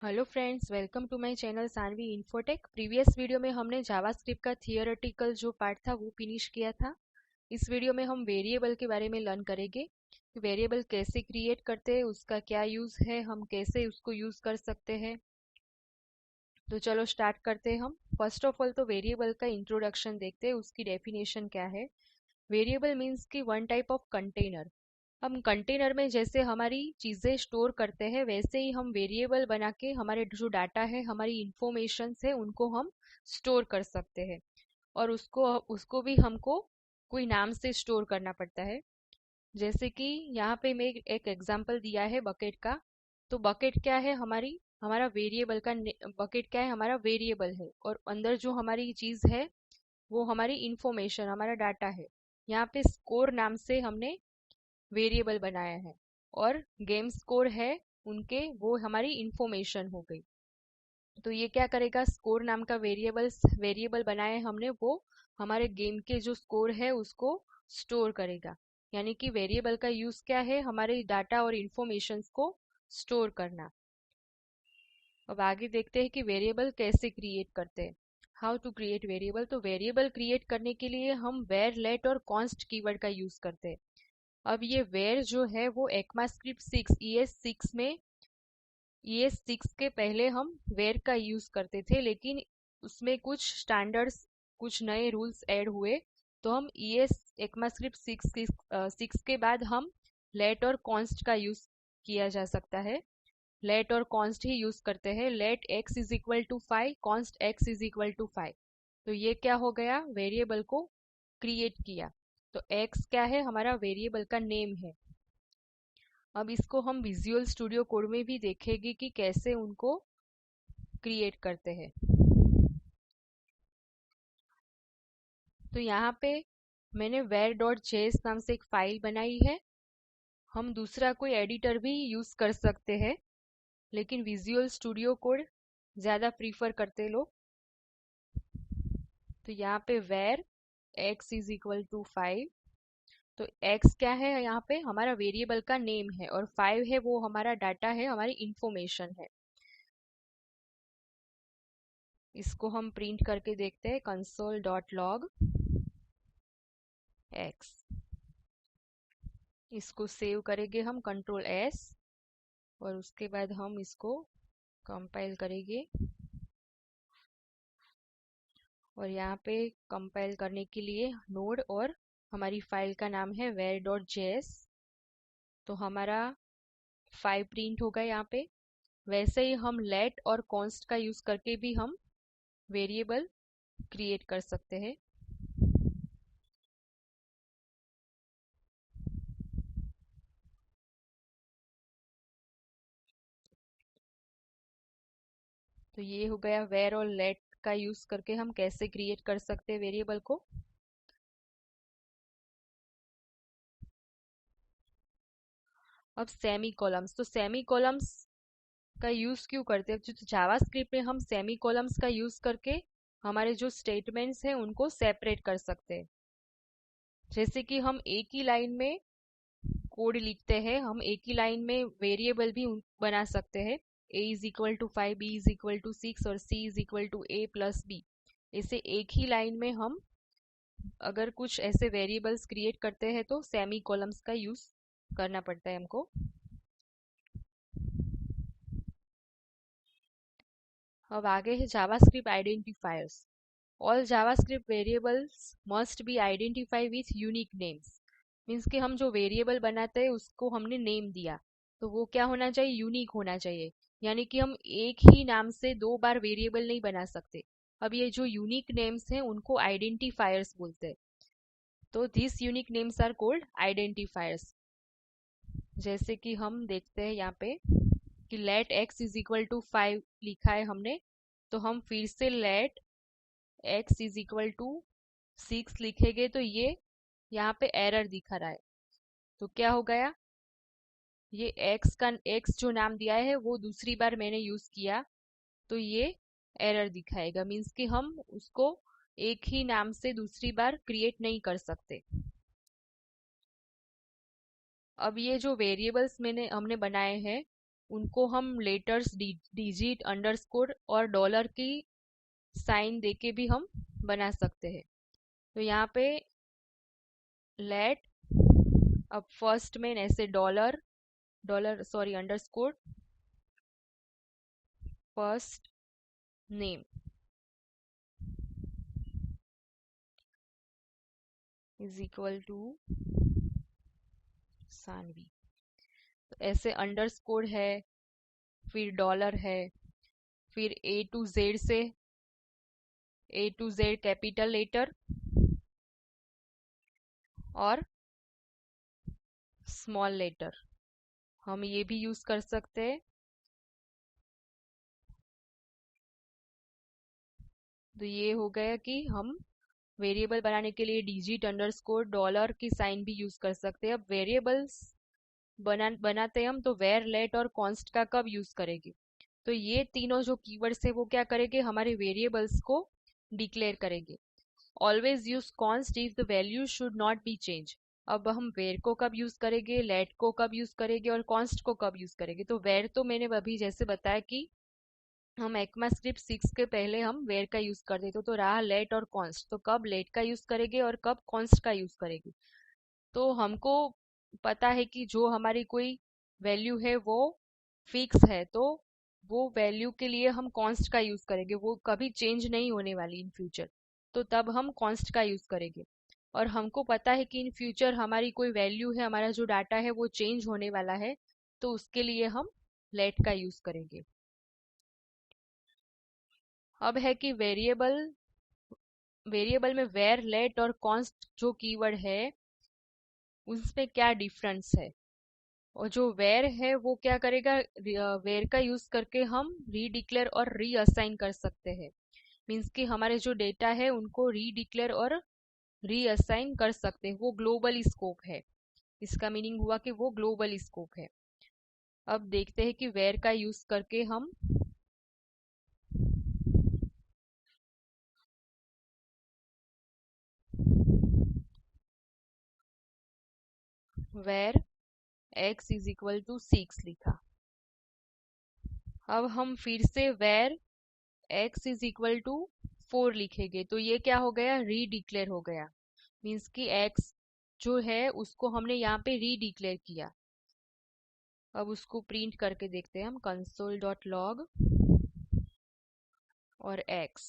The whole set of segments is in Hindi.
Hello friends, welcome to my channel Sanvi Infotech. Previous video में हमने जावास्क्रिप्ट का थियोरेटिकल जो पार्ट था वो फिनिश किया था। इस वीडियो में हम वेरिएबल के बारे में लर्न करेंगे कि वेरिएबल कैसे क्रिएट करते हैं, उसका क्या यूज़ है, हम कैसे उसको यूज़ कर सकते हैं। तो चलो स्टार्ट करते हैं हम। फर्स्ट ऑफ ऑल तो वेरिएबल का इंट्रोडक्शन देखते हैं, उसकी डेफिनेशन क्या है। वेरिएबल मीन्स कि वन टाइप ऑफ कंटेनर। हम कंटेनर में जैसे हमारी चीज़ें स्टोर करते हैं वैसे ही हम वेरिएबल बना के हमारे जो डाटा है, हमारी इंफॉर्मेशंस है, उनको हम स्टोर कर सकते हैं। और उसको उसको भी हमको कोई नाम से स्टोर करना पड़ता है। जैसे कि यहाँ पे मैं एक एग्जांपल दिया है बकेट का। तो बकेट क्या है, हमारी हमारा वेरिएबल का बकेट क्या है, हमारा वेरिएबल है, और अंदर जो हमारी चीज़ है वो हमारी इंफॉर्मेशन, हमारा डाटा है। यहाँ पे स्कोर नाम से हमने वेरिएबल बनाया है, और गेम स्कोर है उनके, वो हमारी इंफॉर्मेशन हो गई। तो ये क्या करेगा, स्कोर नाम का वेरिएबल बनाया है हमने, वो हमारे गेम के जो स्कोर है उसको स्टोर करेगा। यानी कि वेरिएबल का यूज क्या है, हमारे डाटा और इंफॉर्मेशंस को स्टोर करना। अब आगे देखते हैं कि वेरिएबल कैसे क्रिएट करते हैं। How to create variable. तो वेरिएबल क्रिएट करने के लिए हम वेर, लेट और कॉन्स्ट कीवर्ड का यूज करते हैं। अब ये वेर जो है वो ECMAScript 6 ES6 में, ES6 के पहले हम वेर का यूज करते थे, लेकिन उसमें कुछ स्टैंडर्ड्स, कुछ नए रूल्स ऐड हुए। तो हम ECMAScript 6 के बाद हम लेट और कॉन्स्ट का यूज किया जा सकता है। लेट और कॉन्स्ट ही यूज करते हैं। Let x is equal to 5, const x is equal to 5। तो ये क्या हो गया, वेरिएबल को क्रिएट किया। तो x क्या है, हमारा वेरिएबल का नेम है। अब इसको हम विजुअल स्टूडियो कोड में भी देखेंगे कि कैसे उनको क्रिएट करते हैं। तो यहाँ पे मैंने var.js नाम से एक फाइल बनाई है। हम दूसरा कोई एडिटर भी यूज कर सकते हैं, लेकिन विजुअल स्टूडियो कोड ज़्यादा प्रीफर करते लोग। तो यहाँ पे var x is equal to 5। तो x क्या है, यहाँ पे हमारा वेरिएबल का नेम है, और 5 है वो हमारा डाटा है, हमारी इंफॉर्मेशन है। इसको हम प्रिंट करके देखते हैं, console.log x। इसको सेव करेंगे हम Ctrl+S, और उसके बाद हम इसको कंपाइल करेंगे। और यहाँ पे कंपाइल करने के लिए नोड, और हमारी फाइल का नाम है var.js। तो हमारा 5 प्रिंट होगा यहाँ पे। वैसे ही हम लेट और कॉन्स्ट का यूज करके भी हम वेरिएबल क्रिएट कर सकते हैं। तो ये हो गया, वेर और लेट का यूज करके हम कैसे क्रिएट कर सकते हैं वेरिएबल को। अब सेमी कॉलम्स। तो सेमी कॉलम्स का यूज क्यों करते हैं, तो जावास्क्रिप्ट में हम सेमी कॉलम्स का यूज करके हमारे जो स्टेटमेंट्स हैं उनको सेपरेट कर सकते हैं। जैसे कि हम एक ही लाइन में कोड लिखते हैं, हम एक ही लाइन में वेरिएबल भी बना सकते हैं। a is equal to 5, b is equal to 6 और c is equal to a plus b। इसे एक ही लाइन में हम अगर कुछ ऐसे वेरिएबल्स क्रिएट करते हैं तो सेमी कॉलम्स का यूज करना पड़ता है हमको। अब आगे है JavaScript identifiers. All JavaScript variables must be identify with unique names. Means कि हम जो वेरिएबल बनाते हैं उसको हमने नेम दिया, तो वो क्या होना चाहिए, यूनिक होना चाहिए। यानी कि हम एक ही नाम से दो बार वेरिएबल नहीं बना सकते। अब ये जो यूनिक नेम्स हैं उनको आइडेंटिफायर्स बोलते हैं। तो this unique names are called identifiers. जैसे कि हम देखते हैं यहाँ पे कि let x is equal to 5 लिखा है हमने, तो हम फिर से let x is equal to 6 लिखेंगे, तो ये यहाँ पे एरर दिखा रहा है। तो क्या हो गया, ये x जो नाम दिया है वो दूसरी बार मैंने यूज किया, तो ये एरर दिखाएगा। मीन्स कि हम उसको एक ही नाम से दूसरी बार क्रिएट नहीं कर सकते। अब ये जो वेरिएबल्स हमने बनाए हैं, उनको हम लेटर्स, डिजिट, अंडरस्कोर और डॉलर की साइन देके भी हम बना सकते हैं। तो यहाँ पे लेट, अब फर्स्ट में ऐसे dollar, sorry underscore first name is equal to Sanvi. तो ऐसे अंडरस्कोर है, फिर डॉलर है, फिर A to Z capital letter और स्मॉल लेटर हम ये भी यूज कर सकते हैं। तो ये हो गया कि हम वेरिएबल बनाने के लिए डिजिट, अंडरस्कोर, डॉलर की साइन भी यूज कर सकते हैं। अब वेरिएबल्स बनाते हैं हम, तो वेर, लेट और कॉन्स्ट का कब यूज करेंगे? तो ये तीनों जो कीवर्ड्स है वो क्या करेंगे, हमारे वेरिएबल्स को डिक्लेयर करेंगे। Always use const if the value should not be change. अब हम वेर को कब यूज करेंगे, लेट को कब यूज करेंगे और कॉन्स्ट को कब यूज करेंगे? तो वेर तो मैंने अभी जैसे बताया कि हम ECMAScript 6 के पहले हम वेर का यूज कर देते, तो रहा लेट और कॉन्स्ट। तो कब लेट का यूज करेंगे और कब कॉन्स्ट का यूज करेंगे? तो हमको पता है कि जो हमारी कोई वैल्यू है वो फिक्स है, तो वो वैल्यू के लिए हम कॉन्स्ट का यूज करेंगे, वो कभी चेंज नहीं होने वाली इन फ्यूचर। तो तब हम कॉन्स्ट का यूज करेंगे। और हमको पता है कि इन फ्यूचर हमारी कोई वैल्यू है, हमारा जो डाटा है वो चेंज होने वाला है, तो उसके लिए हम लेट का यूज करेंगे। अब है कि वेरिएबल में वेर, लेट और कॉन्स्ट जो कीवर्ड है उसमें क्या डिफरेंस है? और जो वेर है वो क्या करेगा, वेर का यूज करके हम रीडिक्लेयर और रीअसाइन कर सकते हैं। मीन्स कि हमारे जो डेटा है उनको रीडिक्लेयर और रीअसाइन कर सकते हैं, वो ग्लोबल स्कोप है। इसका मीनिंग हुआ कि वो ग्लोबल स्कोप है। अब देखते हैं कि वेर का यूज करके हम var x is equal to 6 लिखा। अब हम फिर से var x is equal to 4 लिखेंगे, तो ये क्या हो गया, रीडिक्लेयर हो गया। मीन्स कि x जो है उसको हमने यहाँ पे रीडिक्लेयर किया। अब उसको प्रिंट करके देखते हैं हम, कंसोल डॉट लॉग और x,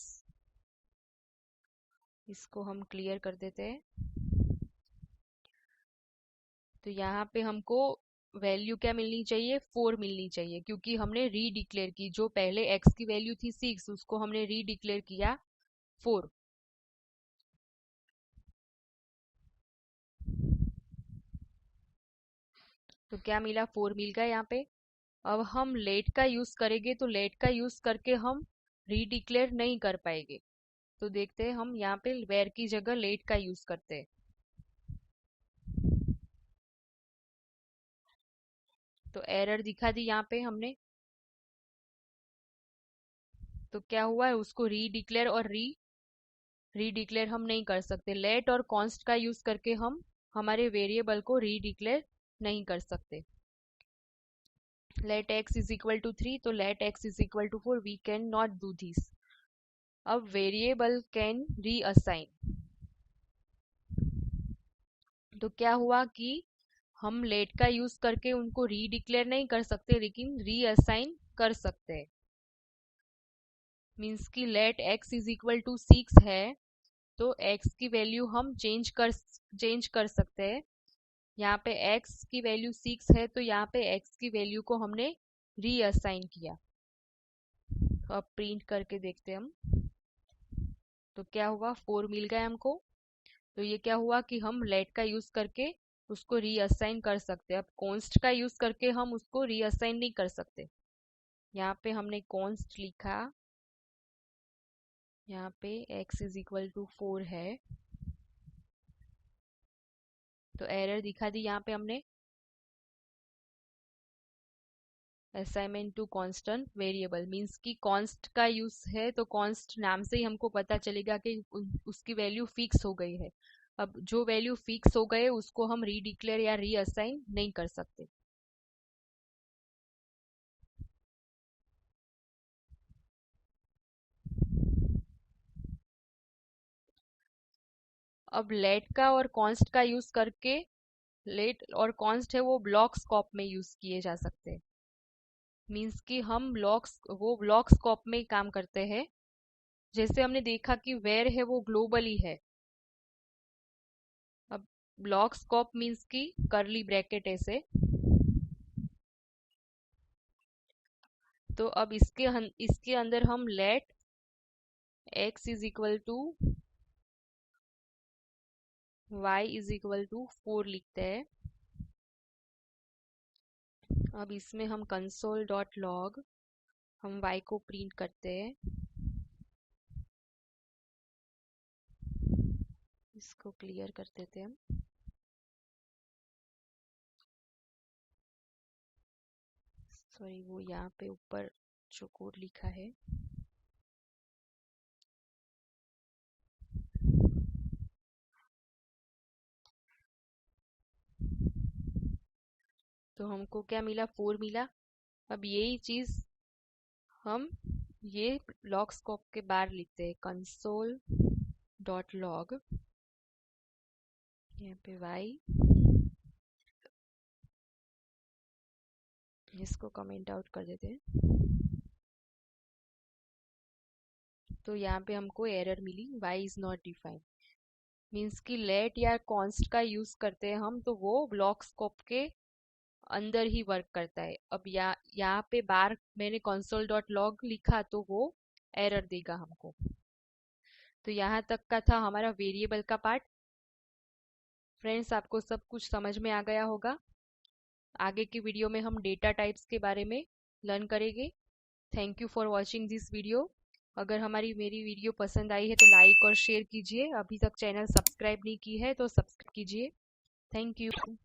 इसको हम क्लियर कर देते हैं। तो यहाँ पे हमको वैल्यू क्या मिलनी चाहिए, 4 मिलनी चाहिए, क्योंकि हमने रीडिक्लेयर की। जो पहले x की वैल्यू थी 6, उसको हमने रीडिक्लेयर किया 4। तो क्या मिला, 4 मिल गया यहाँ पे। अब हम लेट का यूज करेंगे, तो लेट का यूज करके हम रीडिक्लेयर नहीं कर पाएंगे। तो देखते हैं, हम यहाँ पे वेर की जगह लेट का यूज करते हैं। तो एरर दिखा दी यहाँ पे हमने। तो क्या हुआ है, उसको रीडिक्लेयर और रीडिक्लेयर हम नहीं कर सकते। लेट और कॉन्स्ट का यूज करके हम हमारे वेरिएबल को रीडिक्लेयर नहीं कर सकते। Let x is equal to 3, तो let x is equal to 4, we can not do this. अब वेरिएबल कैन रीअसाइन। तो क्या हुआ कि हम लेट का यूज करके उनको रीडिक्लेयर नहीं कर सकते, लेकिन रीअसाइन कर सकते हैं। मीन्स कि let x is equal to 6 है, तो x की वैल्यू हम चेंज कर सकते हैं। यहाँ पे x की वैल्यू 6 है, तो यहाँ पे x की वैल्यू को हमने रीअसाइन किया। तो अब प्रिंट करके देखते हैं हम। तो क्या हुआ, 4 मिल गया हमको। तो ये क्या हुआ कि हम लेट का यूज करके उसको रीअसाइन कर सकते हैं। अब कॉन्स्ट का यूज करके हम उसको रीअसाइन नहीं कर सकते। यहाँ पे हमने कॉन्स्ट लिखा, यहाँ पे x इज इक्वल टू 4 है, तो एरर दिखा दी यहाँ पे हमने, assignment to constant variable. Means कि कांस्ट का यूज है, तो कांस्ट नाम से ही हमको पता चलेगा कि उसकी वैल्यू फिक्स हो गई है। अब जो वैल्यू फिक्स हो गए उसको हम रीडिक्लेयर या रीअसाइन नहीं कर सकते। अब लेट का और कॉन्स्ट का यूज करके, लेट और कॉन्स्ट है वो ब्लॉक स्कोप में यूज किए जा सकते हैं। मीन्स कि हम ब्लॉक्स, वो ब्लॉक स्कोप में ही काम करते हैं। जैसे हमने देखा कि वेयर है वो ग्लोबली है। अब ब्लॉक स्कोप मीन्स कि करली ब्रैकेट ऐसे। तो अब इसके अंदर हम let x is equal to y is equal to 4 लिखते हैं। अब इसमें हम कंसोल डॉट लॉग हम y को प्रिंट करते हैं। इसको क्लियर कर देते हैं हम। सॉरी, वो यहाँ पे ऊपर जो कोड लिखा है, तो हमको क्या मिला, 4 मिला। अब यही चीज हम ये लॉग स्कोप के बाहर लिखते हैं, कंसोल डॉट लॉग, यहाँ पे y, इसको कमेंट आउट कर देते हैं। तो यहाँ पे हमको एरर मिली, y is not defined. Means कि लेट या कॉन्स्ट का यूज करते हैं हम, तो वो ब्लॉक स्कोप के अंदर ही वर्क करता है। अब यहाँ पे बार मैंने console डॉट लॉग लिखा तो वो एरर देगा हमको। तो यहाँ तक का था हमारा वेरिएबल का पार्ट। फ्रेंड्स, आपको सब कुछ समझ में आ गया होगा। आगे की वीडियो में हम डेटा टाइप्स के बारे में लर्न करेंगे। Thank you for watching this video. अगर मेरी वीडियो पसंद आई है तो लाइक और शेयर कीजिए। अभी तक चैनल सब्सक्राइब नहीं की है तो सब्सक्राइब कीजिए। Thank you.